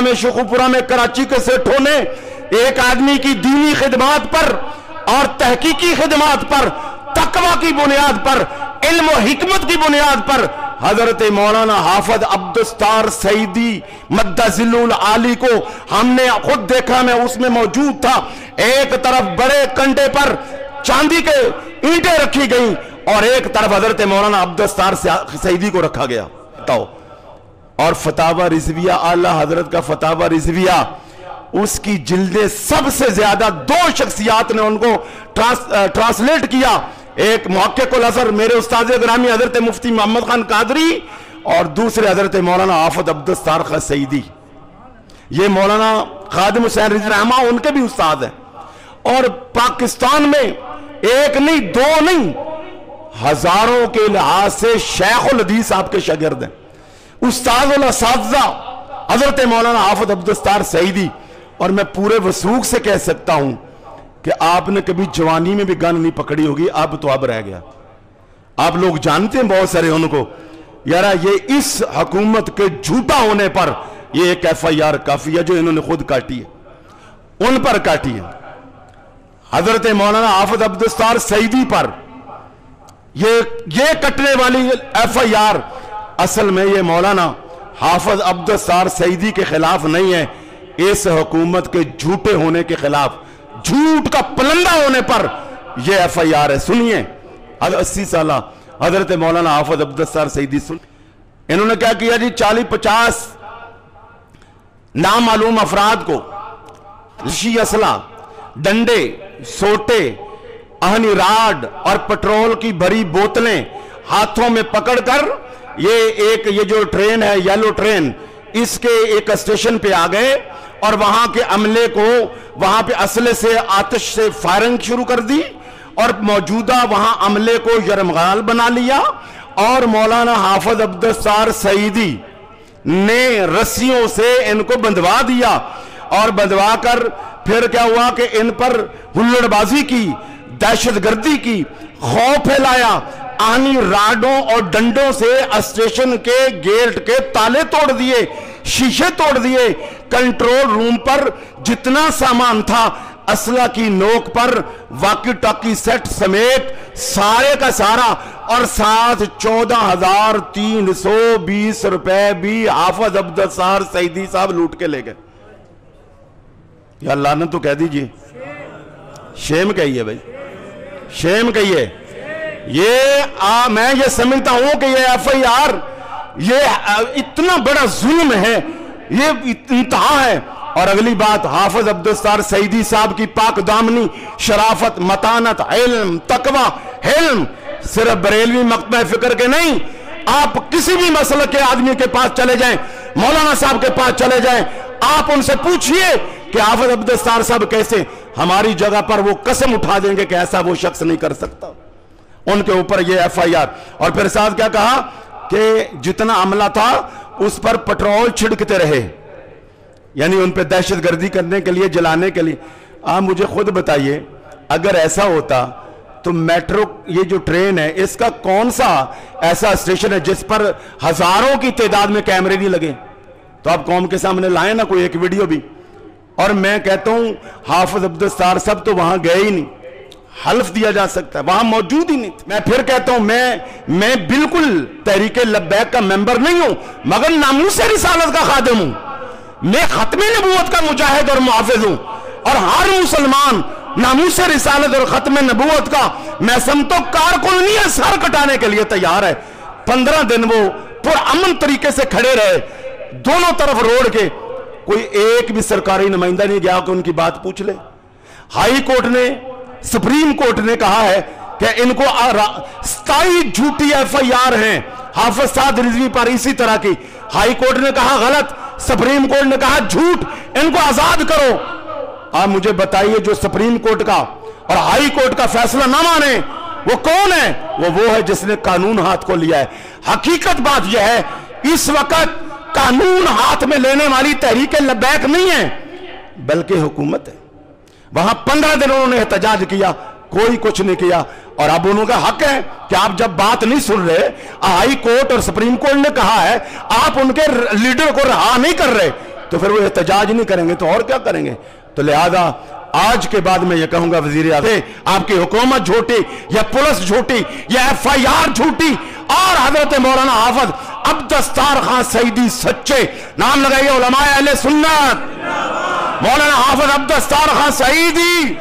में शेखुपुरा में कराची के सेठों ने एक आदमी की दीनी खिदमत पर और तहकीकी खिदमत पर, तकवा की बुनियाद पर, इल्म और हिकमत की बुनियाद पर हजरत मौलाना हाफिज अब्दुस्तार सईदी मद्दजिल्लुल आली को हमने खुद देखा, मैं उसमें मौजूद था। एक तरफ बड़े कंडे पर चांदी के ईंटें रखी गई और एक तरफ हजरत मौलाना अब्दुस्तार सईदी को रखा गया। बताओ। और फतावा रिजविया, आला हजरत का फतावा रिजविया, उसकी जिल्दे सबसे ज्यादा दो शख्सियात ने उनको ट्रांसलेट किया। एक मुहक्किकुल असर मेरे उस्ताद ग्रामी हजरत मुफ्ती मोहम्मद खान कादरी और दूसरे हजरत मौलाना हाफिज अब्दुस्तार सईदी। ये मौलाना खादिम हुसैन रिजवी रहमा उनके भी उस्ताद हैं। और पाकिस्तान में एक नहीं दो नहीं हजारों के लिहाज से शेखुल हदीस आपके शागिर्द हैं, उस्तादुल असातिज़ा हजरत मौलाना हाफिज अब्दुस्तार सईदी। और मैं पूरे वसूख से कह सकता हूं कि आपने कभी जवानी में भी गन नहीं पकड़ी होगी, अब तो अब रह गया। आप लोग जानते हैं बहुत सारे उनको, यार ये इस हुकूमत के झूठा होने पर ये एक FIR काफी है जो इन्होंने खुद काटी है, उन पर काटी है। हजरत मौलाना हाफिज अब्दुस्तार सईदी पर ये कटने वाली FIR असल में ये मौलाना हाफिज अब्दुस्तार सईदी के खिलाफ नहीं है, इस हुकूमत के झूठे होने के खिलाफ, झूठ का पलंदा होने पर यह FIR है। सुनिए 80 साल हजरत मौलाना हाफिज अब्दुस्तार सईदी सुन, इन्होंने क्या किया जी, 40-50 नामालूम अफराद को शी असला, डंडे, सोटे, आहनी राड और पेट्रोल की भरी बोतलें हाथों में पकड़कर ये जो ट्रेन है येलो ट्रेन, इसके एक स्टेशन पे आ गए और वहां के अमले को वहां पे असले से आतिश से फायरिंग शुरू कर दी और मौजूदा वहां अमले को यरमगाल बना लिया। और मौलाना हाफिज अब्दुस्तार सईदी ने रस्सियों से इनको बंधवा दिया और बंधवा कर फिर क्या हुआ कि इन पर हुल्लड़बाजी की, दहशतगर्दी की, खौफ फैलाया, आनी राडों और डंडों से स्टेशन के गेट के ताले तोड़ दिए, शीशे तोड़ दिए, कंट्रोल रूम पर जितना सामान था असला की नोक पर वाकी टॉकी सेट समेत सारे का सारा, और साथ 14,320 रुपए भी हाफिज अब्दुस्तार सईदी साहब लूट के ले गए। या लानत तो कह दीजिए, शेम कहिए भाई, शेम कहिए। मैं ये समझता हूं कि ये FIR ये इतना बड़ा जुल्म है, ये इंतहा है। और अगली बात, हाफिज अब्दुस्तार सईदी साहब की पाक दामनी, शराफत, मतानत, इल्म, तकवा, हिल्म सिर्फ बरेलवी मकतब फिक्र के नहीं, आप किसी भी मसले के आदमी के पास चले जाएं, मौलाना साहब के पास चले जाएं, आप उनसे पूछिए कि हाफिज अब्दुस्तार साहब कैसे, हमारी जगह पर वो कसम उठा देंगे कि ऐसा वो शख्स नहीं कर सकता। उनके ऊपर ये FIR। और फिर साथ क्या कहा कि जितना अमला था उस पर पेट्रोल छिड़कते रहे, यानी उन पर दहशतगर्दी करने के लिए, जलाने के लिए। आप मुझे खुद बताइए, अगर ऐसा होता तो मेट्रो ये जो ट्रेन है इसका कौन सा ऐसा स्टेशन है जिस पर हजारों की तादाद में कैमरे नहीं लगे? तो आप कौम के सामने लाए ना कोई एक वीडियो भी। और मैं कहता हूं हाफिज अब्दुस्तार साहब तो वहां गए ही नहीं, हल्फ दिया जा सकता है, वहां मौजूद ही नहीं थे। मैं फिर कहता हूं मैं बिल्कुल तहरीके लब्बैक का मेंबर नहीं हूं, मगर नामूसे रिसालत का खादिम हूं। मैं खत्मे नबूवत का मुजाहिद और मुहाफिज हूं, और हर मुसलमान नामूसे रिसालत और खत्मे नबूवत का मैं समतो कारकुन नहीं है, सर कटाने के लिए तैयार है। 15 दिन वो पुरअमन तरीके से खड़े रहे दोनों तरफ रोड के, कोई एक भी सरकारी नुमाइंदा नहीं गया कि उनकी बात पूछ ले। हाई कोर्ट ने, सुप्रीम कोर्ट ने कहा है कि इनको 27 झूठी FIR हैं हाफिज साद रिजवी पर इसी तरह की। हाई कोर्ट ने कहा गलत, सुप्रीम कोर्ट ने कहा झूठ, इनको आजाद करो। आप मुझे बताइए जो सुप्रीम कोर्ट का और हाई कोर्ट का फैसला ना माने वो कौन है? वो है जिसने कानून हाथ को लिया है। हकीकत बात यह है, इस वक्त कानून हाथ में लेने वाली तहरीक लब्बैक नहीं है बल्कि हुकूमत है। वहां 15 दिन उन्होंने एहतजाज किया, कोई कुछ नहीं किया। और अब उनका हक है कि आप जब बात नहीं सुन रहे, हाई कोर्ट और सुप्रीम कोर्ट ने कहा है आप उनके लीडर को रहा नहीं कर रहे, تو پھر وہ احتجاج نہیں کریں گے تو اور کیا کریں گے؟ تو لہذا آج کے بعد میں یہ کہوں گا وزیر اعظم آپ کی حکومت جھوٹی یا پولیس جھوٹی یا FIR جھوٹی، اور حضرت مولانا حافظ عبدالستار خان سعیدی سچے، نام لگائیے علماء اہل سنت، مولانا حافظ عبدالستار خان سعیدی